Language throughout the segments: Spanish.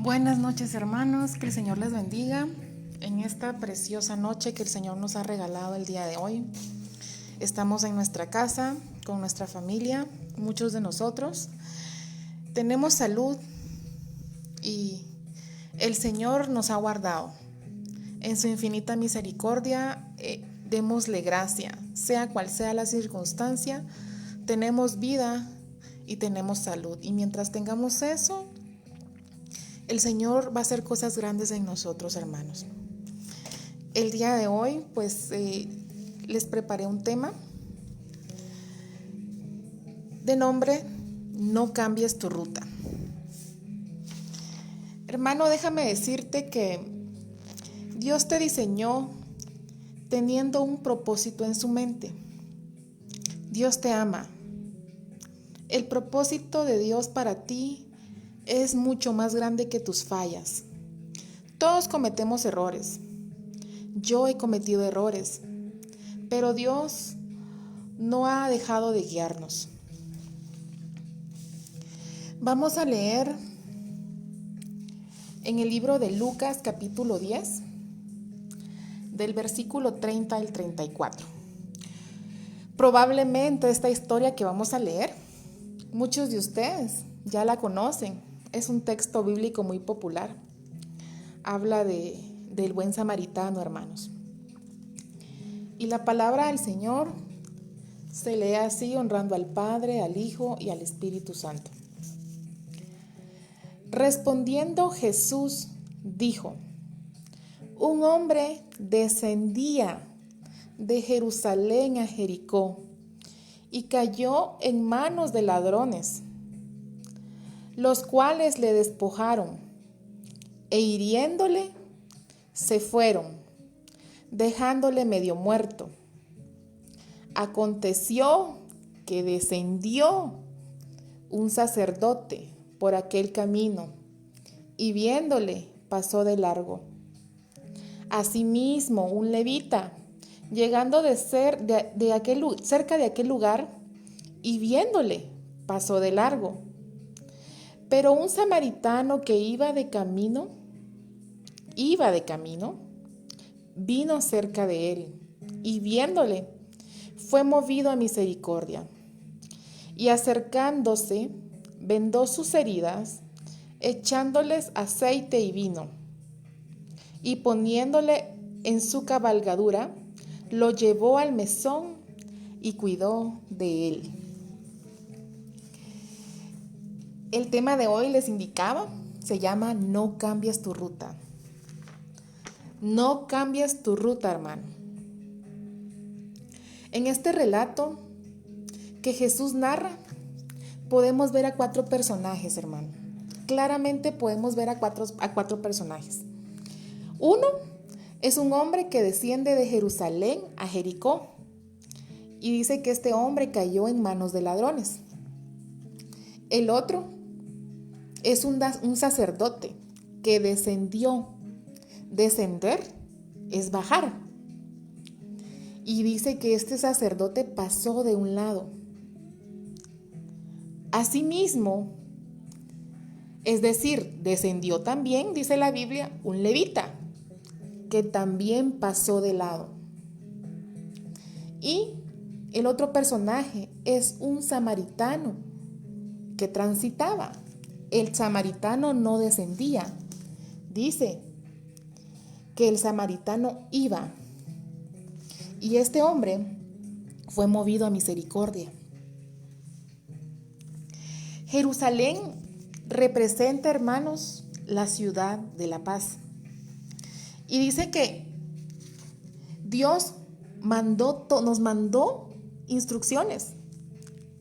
Buenas noches, hermanos, que el Señor les bendiga en esta preciosa noche que el Señor nos ha regalado el día de hoy. Estamos en nuestra casa con nuestra familia, muchos de nosotros tenemos salud y el Señor nos ha guardado. En su infinita misericordia, démosle gracia, sea cual sea la circunstancia, tenemos vida y tenemos salud. Y mientras tengamos eso, el Señor va a hacer cosas grandes en nosotros, hermanos. El día de hoy, les preparé un tema de nombre No cambies tu ruta. Hermano, déjame decirte que Dios te diseñó teniendo un propósito en su mente. Dios te ama. El propósito de Dios para ti es mucho más grande que tus fallas. Todos cometemos errores. Yo he cometido errores, pero Dios no ha dejado de guiarnos. Vamos a leer en el libro de Lucas, capítulo 10, del versículo 30 al 34. Probablemente esta historia que vamos a leer, muchos de ustedes ya la conocen. Es un texto bíblico muy popular. Habla del buen samaritano, hermanos. Y la palabra del Señor se lee así, honrando al Padre, al Hijo y al Espíritu Santo. Respondiendo Jesús dijo: un hombre descendía de Jerusalén a Jericó y cayó en manos de ladrones, los cuales le despojaron e hiriéndole se fueron, dejándole medio muerto. Aconteció que descendió un sacerdote por aquel camino y viéndole pasó de largo. Asimismo, un levita, llegando cerca de aquel lugar y viéndole pasó de largo. Pero un samaritano que iba de camino, vino cerca de él y viéndole fue movido a misericordia. Y acercándose, vendó sus heridas, echándoles aceite y vino, y poniéndole en su cabalgadura, lo llevó al mesón y cuidó de él. El tema de hoy les indicaba, se llama No cambies tu ruta. No cambies tu ruta, hermano. En este relato que Jesús narra, podemos ver a 4 personajes, hermano. Claramente podemos ver a cuatro personajes. Uno es un hombre que desciende de Jerusalén a Jericó y dice que este hombre cayó en manos de ladrones. El otro es un sacerdote que descendió. Descender es bajar. Y dice que este sacerdote pasó de un lado. Asimismo, es decir, descendió también, dice la Biblia, un levita, que también pasó de lado. Y el otro personaje es un samaritano que transitaba. El samaritano no descendía. Dice que el samaritano iba. Y este hombre fue movido a misericordia. Jerusalén representa, hermanos, la ciudad de la paz. Y dice que Dios nos mandó instrucciones.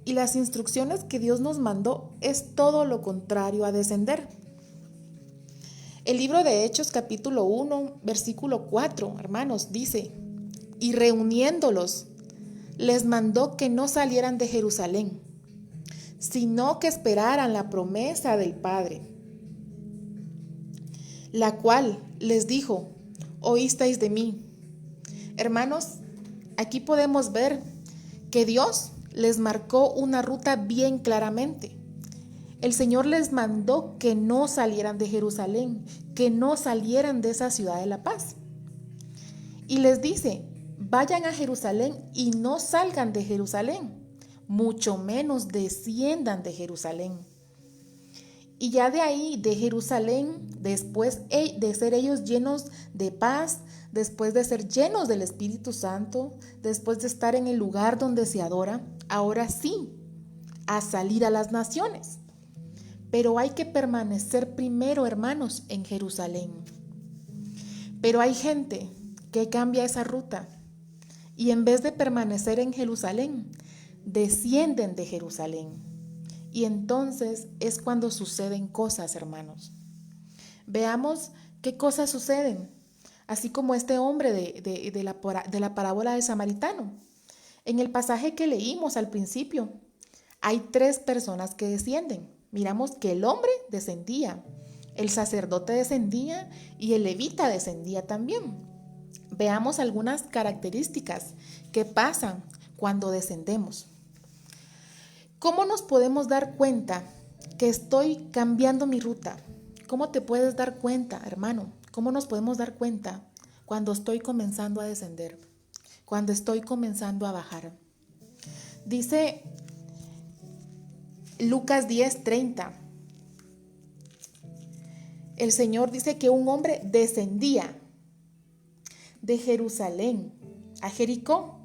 Y las instrucciones que Dios nos mandó es todo lo contrario a descender. El libro de Hechos, capítulo 1, versículo 4, hermanos, dice: y reuniéndolos, les mandó que no salieran de Jerusalén, sino que esperaran la promesa del Padre, la cual les dijo: oísteis de mí. Hermanos, aquí podemos ver que Dios les marcó una ruta bien claramente. El Señor les mandó que no salieran de Jerusalén, que no salieran de esa ciudad de la paz. Y les dice, vayan a Jerusalén y no salgan de Jerusalén, mucho menos desciendan de Jerusalén. Y ya de ahí, de Jerusalén, después de ser ellos llenos de paz, después de ser llenos del Espíritu Santo, después de estar en el lugar donde se adora, ahora sí, a salir a las naciones. Pero hay que permanecer primero, hermanos, en Jerusalén. Pero hay gente que cambia esa ruta y en vez de permanecer en Jerusalén, descienden de Jerusalén. Y entonces es cuando suceden cosas, hermanos. Veamos qué cosas suceden, así como este hombre de la parábola del samaritano. En el pasaje que leímos al principio, hay 3 personas que descienden. Miramos que el hombre descendía, el sacerdote descendía y el levita descendía también. Veamos algunas características que pasan cuando descendemos. ¿Cómo nos podemos dar cuenta que estoy cambiando mi ruta? ¿Cómo te puedes dar cuenta, hermano? ¿Cómo nos podemos dar cuenta cuando estoy comenzando a descender? Cuando estoy comenzando a bajar. Dice Lucas 10:30. El Señor dice que un hombre descendía de Jerusalén a Jericó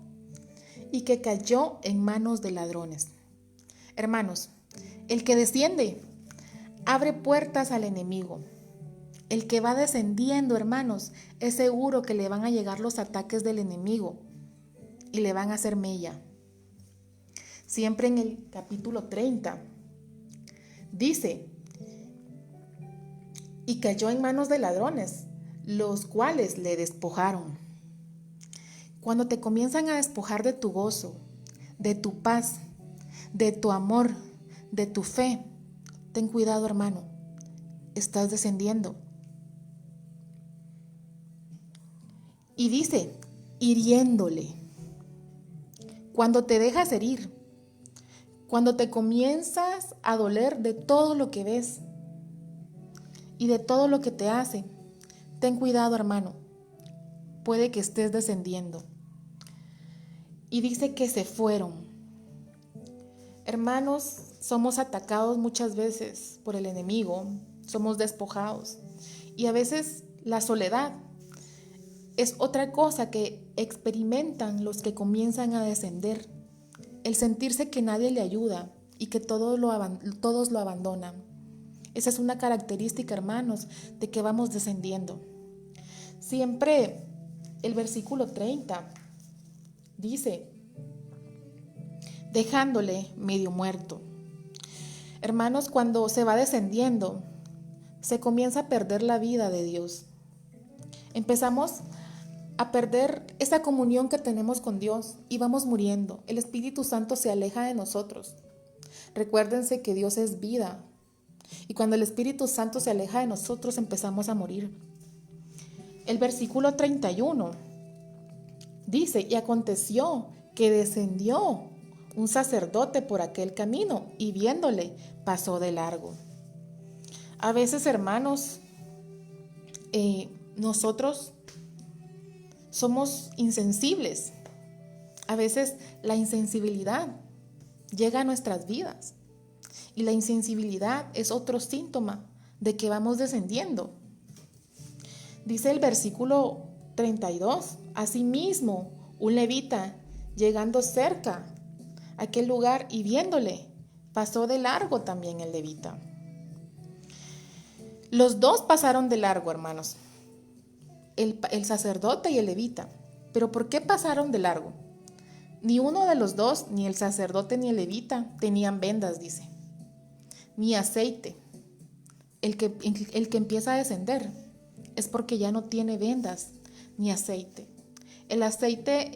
y que cayó en manos de ladrones. Hermanos, el que desciende abre puertas al enemigo. El que va descendiendo, hermanos, es seguro que le van a llegar los ataques del enemigo y le van a hacer mella. Siempre en el capítulo 30 dice, y cayó en manos de ladrones, los cuales le despojaron. Cuando te comienzan a despojar de tu gozo, de tu paz, de tu amor, de tu fe, ten cuidado, hermano, estás descendiendo. Y dice, hiriéndole. Cuando te dejas herir, cuando te comienzas a doler de todo lo que ves y de todo lo que te hace, ten cuidado, hermano, puede que estés descendiendo. Y dice que se fueron. Hermanos, somos atacados muchas veces por el enemigo, somos despojados. Y a veces la soledad es otra cosa que experimentan los que comienzan a descender. El sentirse que nadie le ayuda y que todos lo abandonan. Esa es una característica, hermanos, de que vamos descendiendo. Siempre el versículo 30 dice, dejándole medio muerto. Hermanos, cuando se va descendiendo, se comienza a perder la vida de Dios. Empezamos a perder esa comunión que tenemos con Dios y vamos muriendo. El Espíritu Santo se aleja de nosotros. Recuérdense que Dios es vida. Y cuando el Espíritu Santo se aleja de nosotros, empezamos a morir. El versículo 31 dice, y aconteció que descendió un sacerdote por aquel camino y viéndole pasó de largo. A veces, hermanos, nosotros somos insensibles. A veces la insensibilidad llega a nuestras vidas y la insensibilidad es otro síntoma de que vamos descendiendo. Dice el versículo 32, asimismo un levita llegando cerca a aquel lugar y viéndole pasó de largo también el levita. Los dos pasaron de largo, hermanos, el sacerdote y el levita. ¿Pero por qué pasaron de largo? Ni uno de los dos, ni el sacerdote ni el levita, tenían vendas, dice, ni aceite. El que empieza a descender es porque ya no tiene vendas ni aceite. El aceite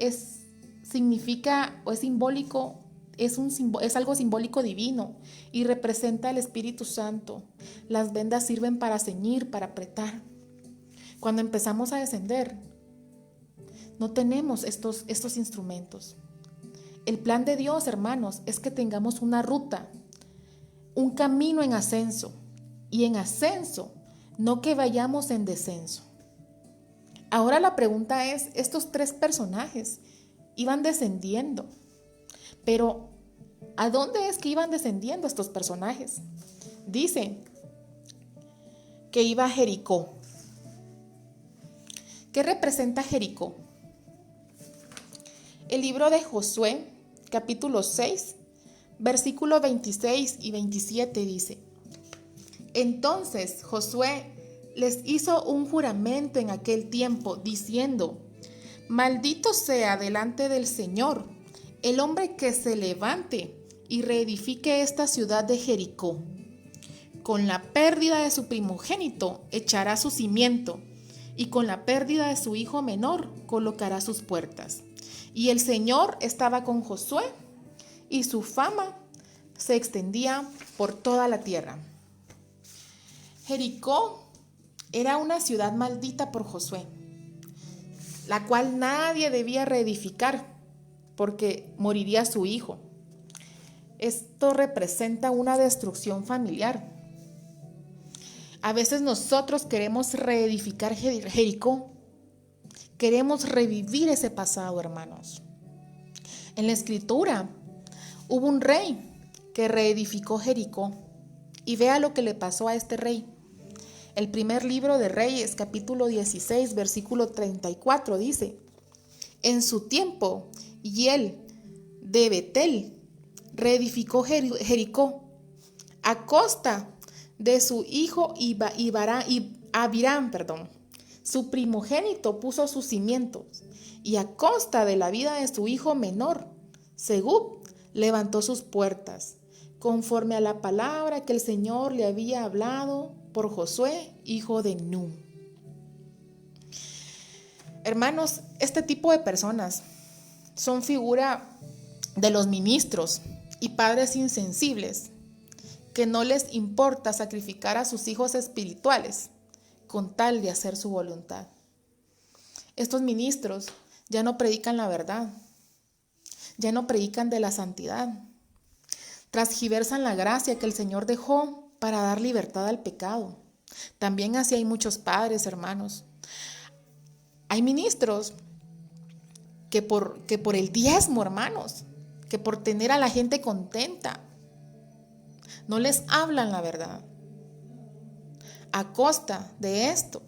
significa o es simbólico, es algo simbólico divino y representa al Espíritu Santo. Las vendas sirven para ceñir, para apretar. Cuando empezamos a descender, no tenemos estos instrumentos. El plan de Dios, hermanos, es que tengamos una ruta un camino en ascenso, y en ascenso, no que vayamos en descenso. Ahora la pregunta es, estos tres personajes iban descendiendo, pero ¿a dónde es que iban descendiendo estos personajes? Dice que iba a Jericó. ¿Qué representa Jericó? El libro de Josué, capítulo 6, versículos 26 y 27 dice: Entonces Josué les hizo un juramento en aquel tiempo, diciendo: Maldito sea delante del Señor el hombre que se levante y reedifique esta ciudad de Jericó. Con la pérdida de su primogénito echará su cimiento, y con la pérdida de su hijo menor colocará sus puertas. Y el Señor estaba con Josué, y su fama se extendía por toda la tierra. Jericó era una ciudad maldita por Josué, la cual nadie debía reedificar porque moriría su hijo. Esto representa una destrucción familiar. A veces nosotros queremos reedificar Jericó. Queremos revivir ese pasado, hermanos. En la Escritura hubo un rey que reedificó Jericó. Y vea lo que le pasó a este rey. El primer libro de Reyes, capítulo 16, versículo 34, dice: En su tiempo, Hiel de Betel reedificó Jericó a costa de su hijo Abirán. Su primogénito puso sus cimientos, y a costa de la vida de su hijo menor, Segub, levantó sus puertas, conforme a la palabra que el Señor le había hablado por Josué, hijo de Nun. Hermanos, este tipo de personas son figura de los ministros y padres insensibles que no les importa sacrificar a sus hijos espirituales con tal de hacer su voluntad. Estos ministros ya no predican la verdad, ya no predican de la santidad, transgiversan la gracia que el Señor dejó para dar libertad al pecado. También así hay muchos padres, hermanos. Hay ministros que por el diezmo, hermanos, que por tener a la gente contenta, no les hablan la verdad. A costa de esto,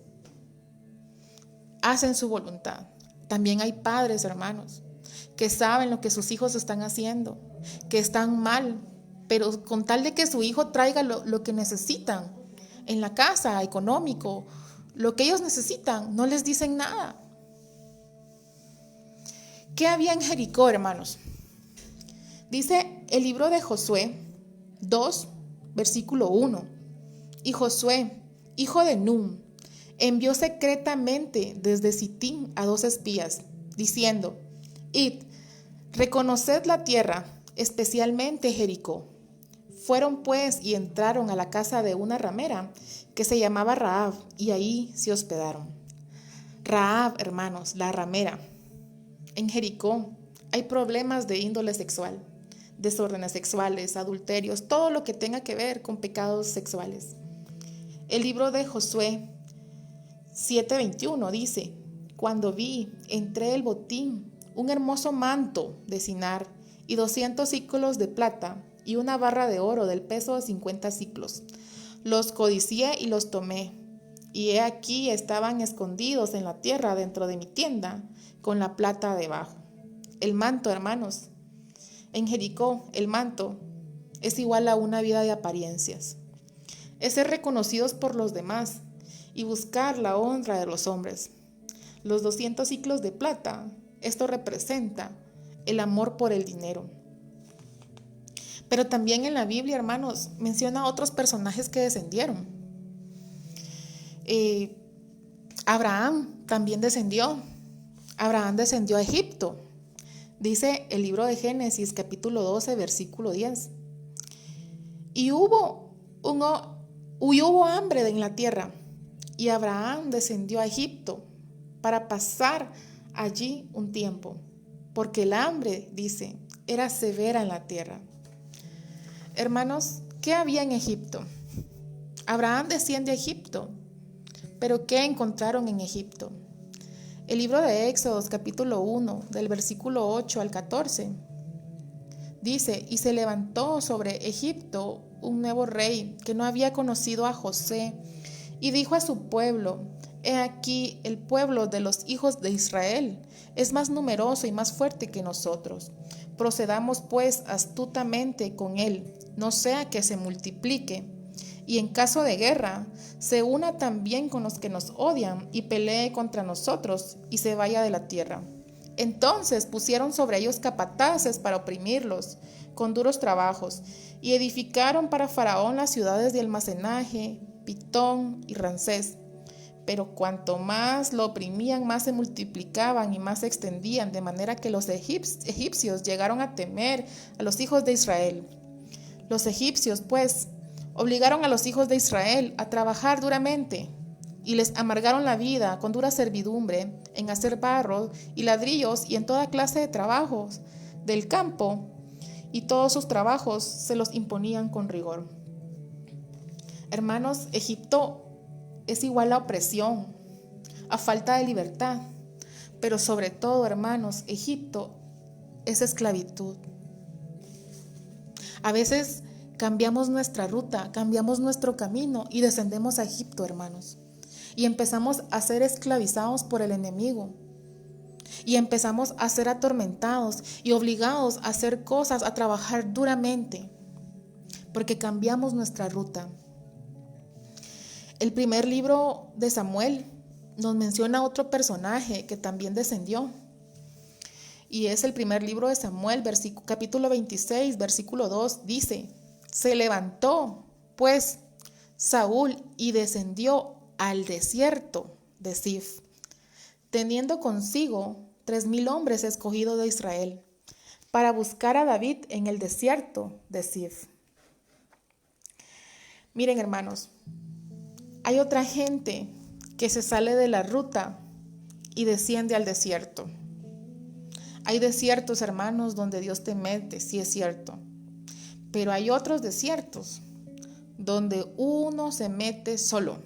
hacen su voluntad. También hay padres, hermanos, que saben lo que sus hijos están haciendo, que están mal, pero con tal de que su hijo traiga lo que necesitan en la casa, económico, lo que ellos necesitan, no les dicen nada. ¿Qué había en Jericó, hermanos? Dice el libro de Josué 2, versículo 1. Y Josué, hijo de Nun, envió secretamente desde Sitín a 2 espías, diciendo: Id, reconoced la tierra, especialmente Jericó. Fueron pues y entraron a la casa de una ramera que se llamaba Rahab, y ahí se hospedaron. Rahab, hermanos, la ramera. En Jericó hay problemas de índole sexual, desórdenes sexuales, adulterios, todo lo que tenga que ver con pecados sexuales. El libro de Josué 7:21 dice: Cuando vi, entré el botín, un hermoso manto de Sinar y 200 siclos de plata y una barra de oro del peso de 50 siclos. Los codicié y los tomé, y he aquí estaban escondidos en la tierra dentro de mi tienda, con la plata debajo. El manto, hermanos, en Jericó, el manto es igual a una vida de apariencias. Es ser reconocidos por los demás y buscar la honra de los hombres. Los 200 siclos de plata, esto representa el amor por el dinero. Pero también en la Biblia, hermanos, menciona a otros personajes que descendieron. Abraham también descendió. Abraham descendió a Egipto. Dice el libro de Génesis, capítulo 12, versículo 10. Y hubo hambre en la tierra, y Abraham descendió a Egipto para pasar allí un tiempo, porque el hambre, dice, era severa en la tierra. Hermanos, ¿Qué había en Egipto? Abraham desciende a Egipto, pero ¿qué encontraron en Egipto? El libro de Éxodos, capítulo 1, del versículo 8 al 14, dice: y se levantó sobre Egipto un nuevo rey que no había conocido a José, y dijo a su pueblo: he aquí, el pueblo de los hijos de Israel es más numeroso y más fuerte que nosotros. Procedamos pues astutamente con él, no sea que se multiplique, y en caso de guerra, se una también con los que nos odian y pelee contra nosotros y se vaya de la tierra. Entonces pusieron sobre ellos capataces para oprimirlos con duros trabajos, y edificaron para Faraón las ciudades de almacenaje, Pitón y Ramsés. Pero cuanto más lo oprimían, más se multiplicaban y más se extendían, de manera que los egipcios llegaron a temer a los hijos de Israel. Los egipcios, pues, obligaron a los hijos de Israel a trabajar duramente y les amargaron la vida con dura servidumbre en hacer barro y ladrillos y en toda clase de trabajos del campo, y todos sus trabajos se los imponían con rigor. Hermanos, Egipto es igual a opresión, a falta de libertad, pero sobre todo, hermanos, Egipto es esclavitud. A veces cambiamos nuestra ruta, cambiamos nuestro camino y descendemos a Egipto, hermanos. Y empezamos a ser esclavizados por el enemigo. Y empezamos a ser atormentados y obligados a hacer cosas, a trabajar duramente, porque cambiamos nuestra ruta. El primer libro de Samuel nos menciona otro personaje que también descendió. Y es el primer libro de Samuel, capítulo 26, versículo 2, dice: se levantó, pues, Saúl y descendió al desierto de Zif, teniendo consigo 3,000 hombres escogidos de Israel, para buscar a David en el desierto de Zif. Miren, hermanos, hay otra gente que se sale de la ruta y desciende al desierto. Hay desiertos, hermanos, donde Dios te mete, sí es cierto. Pero hay otros desiertos donde uno se mete solo.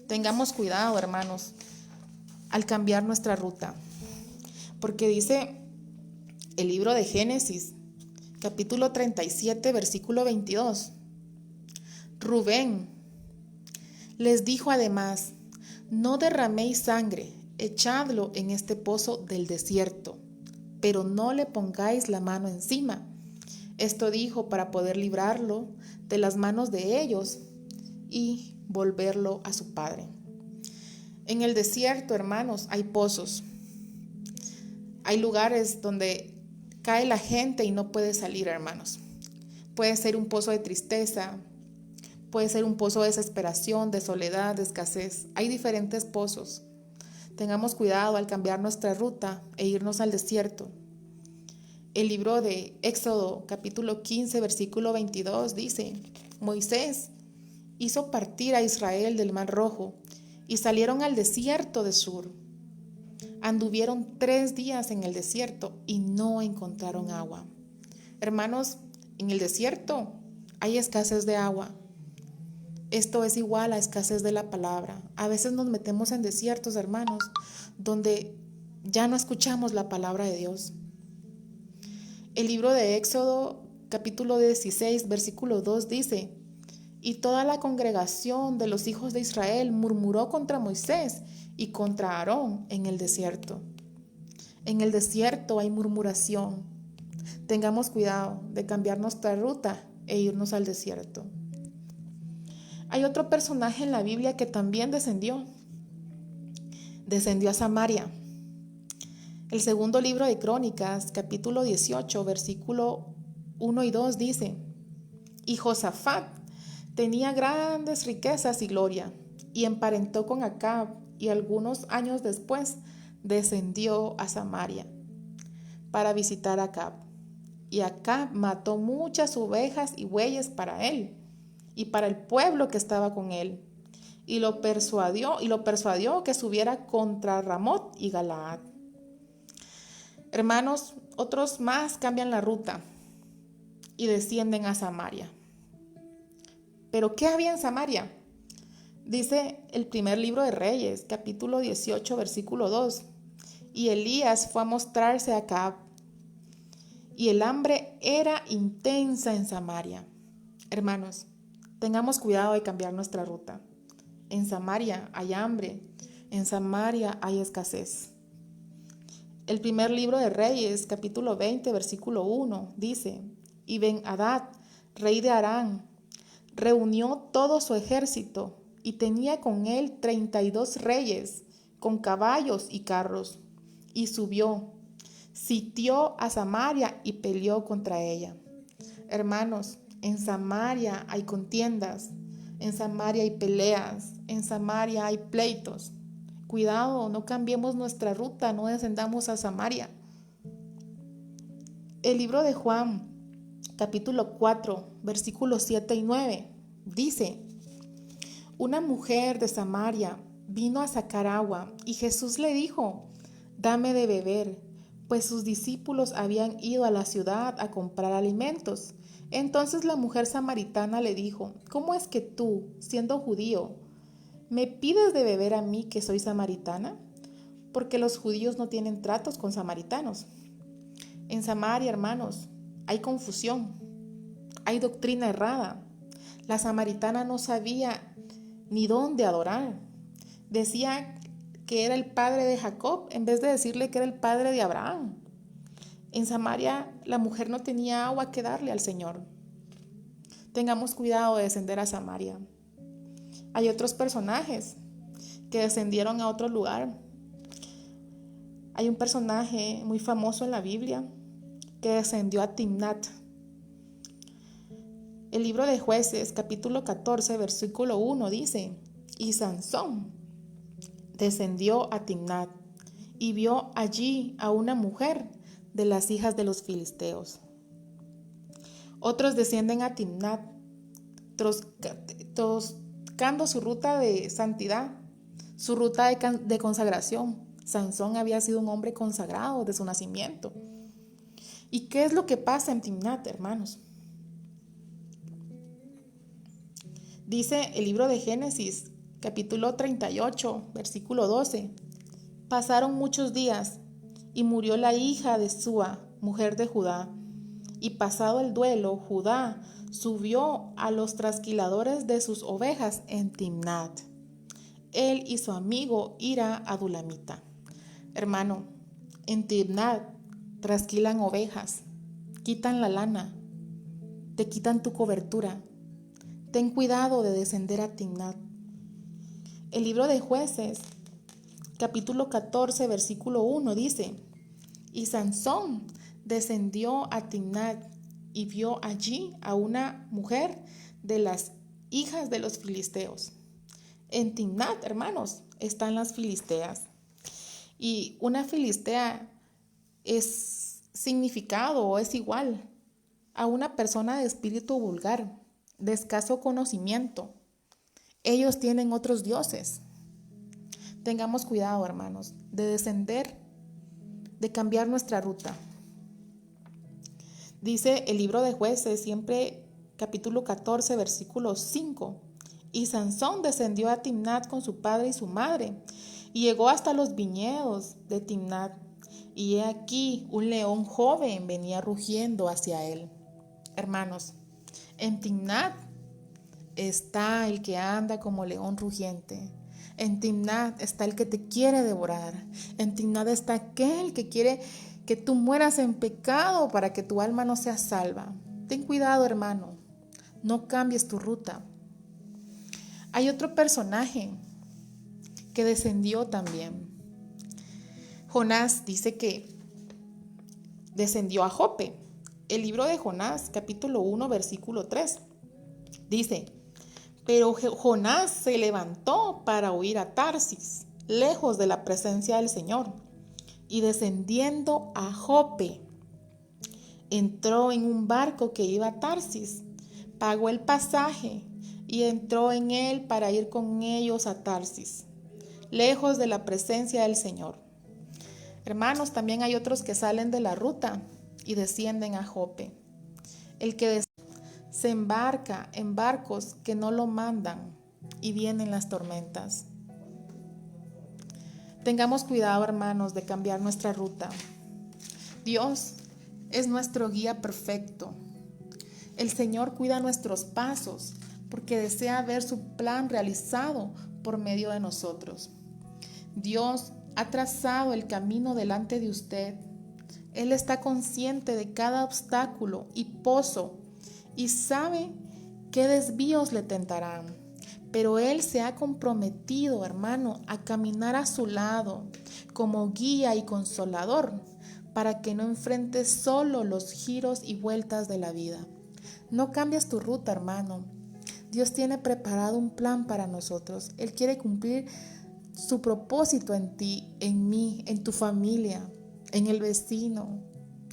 Tengamos cuidado, hermanos, al cambiar nuestra ruta. Porque dice el libro de Génesis, capítulo 37, versículo 22. Rubén les dijo además: no derraméis sangre, echadlo en este pozo del desierto, pero no le pongáis la mano encima. Esto dijo para poder librarlo de las manos de ellos y volverlo a su padre. En el desierto, hermanos, hay pozos. Hay lugares donde cae la gente y no puede salir, hermanos. Puede ser un pozo de tristeza, puede ser un pozo de desesperación, de soledad, de escasez. Hay diferentes pozos. Tengamos cuidado al cambiar nuestra ruta e irnos al desierto. El libro de Éxodo, capítulo 15, versículo 22, dice: Moisés hizo partir a Israel del Mar Rojo y salieron al desierto de Sur. Anduvieron 3 días en el desierto y no encontraron agua. Hermanos, en el desierto hay escasez de agua. Esto es igual a escasez de la palabra. A veces nos metemos en desiertos, hermanos, donde ya no escuchamos la palabra de Dios. El libro de Éxodo, capítulo 16, versículo 2 dice: y toda la congregación de los hijos de Israel murmuró contra Moisés y contra Aarón en el desierto. En el desierto hay murmuración. Tengamos cuidado de cambiar nuestra ruta e irnos al desierto. Hay otro personaje en la Biblia que también descendió a Samaria. El segundo libro de Crónicas, capítulo 18, versículo 1 y 2 dice: y Josafat tenía grandes riquezas y gloria, y emparentó con Acab, y algunos años después descendió a Samaria para visitar a Acab. Y Acab mató muchas ovejas y bueyes para él y para el pueblo que estaba con él, y lo persuadió que subiera contra Ramot y Galaad. Hermanos, otros más cambian la ruta y descienden a Samaria. Pero ¿qué había en Samaria? Dice el primer libro de Reyes, capítulo 18, versículo 2. Y Elías fue a mostrarse a Acab, y el hambre era intensa en Samaria. Hermanos, tengamos cuidado de cambiar nuestra ruta. En Samaria hay hambre, en Samaria hay escasez. El primer libro de Reyes, capítulo 20, versículo 1, dice: Y Ben-Hadad, rey de Aram, reunió todo su ejército y tenía con él 32 reyes, con caballos y carros, y subió, sitió a Samaria y peleó contra ella. Hermanos, en Samaria hay contiendas, en Samaria hay peleas, en Samaria hay pleitos. Cuidado, no cambiemos nuestra ruta, no descendamos a Samaria. El libro de Juan, capítulo 4, versículos 7 y 9, dice: Una mujer de Samaria vino a sacar agua y Jesús le dijo: Dame de beber, pues sus discípulos habían ido a la ciudad a comprar alimentos. Entonces la mujer samaritana le dijo: ¿Cómo es que tú, siendo judío, me pides de beber a mí que soy samaritana? Porque los judíos no tienen tratos con samaritanos. En Samaria, hermanos, hay confusión, hay doctrina errada. La samaritana no sabía ni dónde adorar. Decía que era el padre de Jacob en vez de decirle que era el padre de Abraham. En Samaria la mujer no tenía agua que darle al Señor. Tengamos cuidado de descender a Samaria. Hay otros personajes que descendieron a otro lugar. Hay un personaje muy famoso en la Biblia que descendió a Timnat. El libro de Jueces, capítulo 14, versículo 1 dice: Y Sansón descendió a Timnat y vio allí a una mujer de las hijas de los filisteos. Otros descienden a Timnat, buscando su ruta de santidad, su ruta de consagración. Sansón había sido un hombre consagrado desde su nacimiento. ¿Y qué es lo que pasa en Timnat, hermanos? Dice el libro de Génesis, capítulo 38, versículo 12. Pasaron muchos días y murió la hija de Súa, mujer de Judá. Y pasado el duelo, Judá subió a los trasquiladores de sus ovejas en Timnat, él y su amigo Hira Adulamita. Hermano, en Timnat trasquilan ovejas, quitan la lana, te quitan tu cobertura. Ten cuidado de descender a Timnat. El libro de Jueces, capítulo 14, versículo 1 dice: Y Sansón descendió a Timnat y vio allí a una mujer de las hijas de los filisteos. En Timnat, hermanos, están las filisteas. Y una filistea es significado o es igual a una persona de espíritu vulgar, de escaso conocimiento. Ellos tienen otros dioses. Tengamos cuidado, hermanos, de descender, de cambiar nuestra ruta. Dice el libro de Jueces, siempre capítulo 14, versículo 5. Y Sansón descendió a Timnat con su padre y su madre, y llegó hasta los viñedos de Timnat. Y he aquí un león joven venía rugiendo hacia él. Hermanos, en Timnat está el que anda como león rugiente. En Timnat está el que te quiere devorar. En Timnat está aquel que quiere que tú mueras en pecado para que tu alma no sea salva. Ten cuidado, hermano. No cambies tu ruta. Hay otro personaje que descendió también. Jonás dice que descendió a Jope. El libro de Jonás, capítulo 1, versículo 3, dice: Pero Jonás se levantó para huir a Tarsis, lejos de la presencia del Señor, y descendiendo a Jope, entró en un barco que iba a Tarsis, pagó el pasaje y entró en él para ir con ellos a Tarsis, lejos de la presencia del Señor. Hermanos, también hay otros que salen de la ruta y descienden a Jope. El que se embarca en barcos que no lo mandan y vienen las tormentas. Tengamos cuidado, hermanos, de cambiar nuestra ruta. Dios es nuestro guía perfecto. El Señor cuida nuestros pasos porque desea ver su plan realizado por medio de nosotros. Dios ha trazado el camino delante de usted. Él está consciente de cada obstáculo y pozo y sabe qué desvíos le tentarán. Pero Él se ha comprometido, hermano, a caminar a su lado como guía y consolador para que no enfrentes solo los giros y vueltas de la vida. No cambies tu ruta, hermano. Dios tiene preparado un plan para nosotros. Él quiere cumplir su propósito en ti, en mí, en tu familia, en el vecino,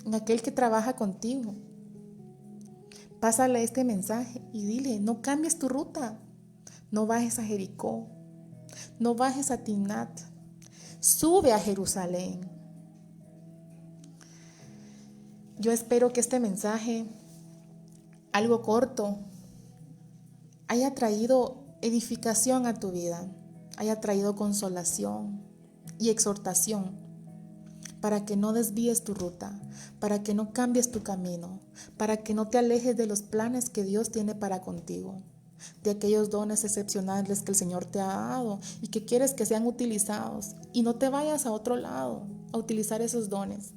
en aquel que trabaja contigo. Pásale este mensaje y dile, no cambies tu ruta. No bajes a Jericó, no bajes a Timnat, sube a Jerusalén. Yo espero que este mensaje, algo corto, haya traído edificación a tu vida, haya traído consolación y exhortación para que no desvíes tu ruta, para que no cambies tu camino, para que no te alejes de los planes que Dios tiene para contigo, de aquellos dones excepcionales que el Señor te ha dado y que quieres que sean utilizados, y no te vayas a otro lado a utilizar esos dones,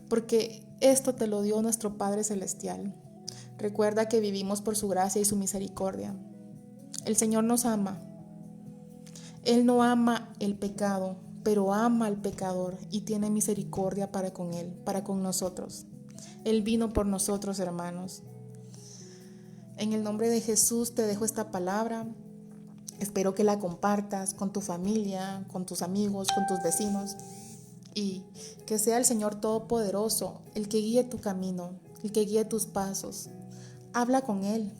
porque esto te lo dio nuestro Padre Celestial. Recuerda que vivimos por su gracia y su misericordia. El Señor nos ama. Él no ama el pecado, pero ama al pecador y tiene misericordia para con él, para con nosotros. Él vino por nosotros, hermanos. En el nombre de Jesús te dejo esta palabra. Espero que la compartas con tu familia, con tus amigos, con tus vecinos, y que sea el Señor Todopoderoso el que guíe tu camino, el que guíe tus pasos. Habla con Él.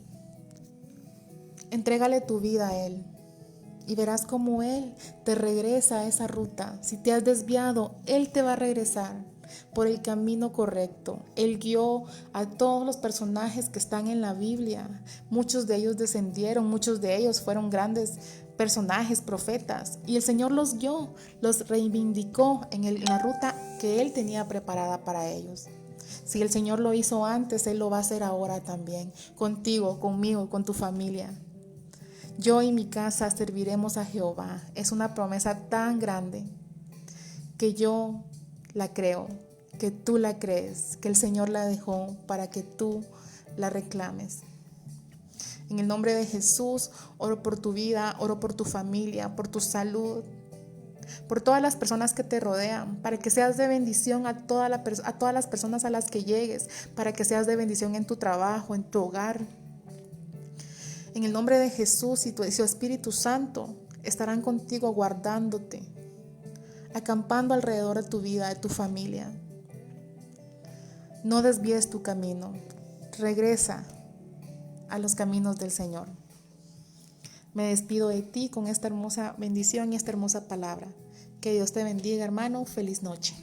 Entrégale tu vida a Él y verás cómo Él te regresa a esa ruta. Si te has desviado, Él te va a regresar por el camino correcto. Él guió a todos los personajes que están en la Biblia. Muchos de ellos descendieron, muchos de ellos fueron grandes personajes, profetas, y el Señor los guió, los reivindicó en la ruta que Él tenía preparada para ellos. Si el Señor lo hizo antes, Él lo va a hacer ahora también, contigo, conmigo, con tu familia. Yo y mi casa serviremos a Jehová. Es una promesa tan grande que yo la creo, que tú la crees, que el Señor la dejó para que tú la reclames. En el nombre de Jesús, oro por tu vida, oro por tu familia, por tu salud, por todas las personas que te rodean, para que seas de bendición a todas las personas a las que llegues, para que seas de bendición en tu trabajo, en tu hogar. En el nombre de Jesús y su Espíritu Santo estarán contigo guardándote, acampando alrededor de tu vida, de tu familia. No desvíes tu camino, regresa a los caminos del Señor. Me despido de ti con esta hermosa bendición y esta hermosa palabra. Que Dios te bendiga, hermano. Feliz noche.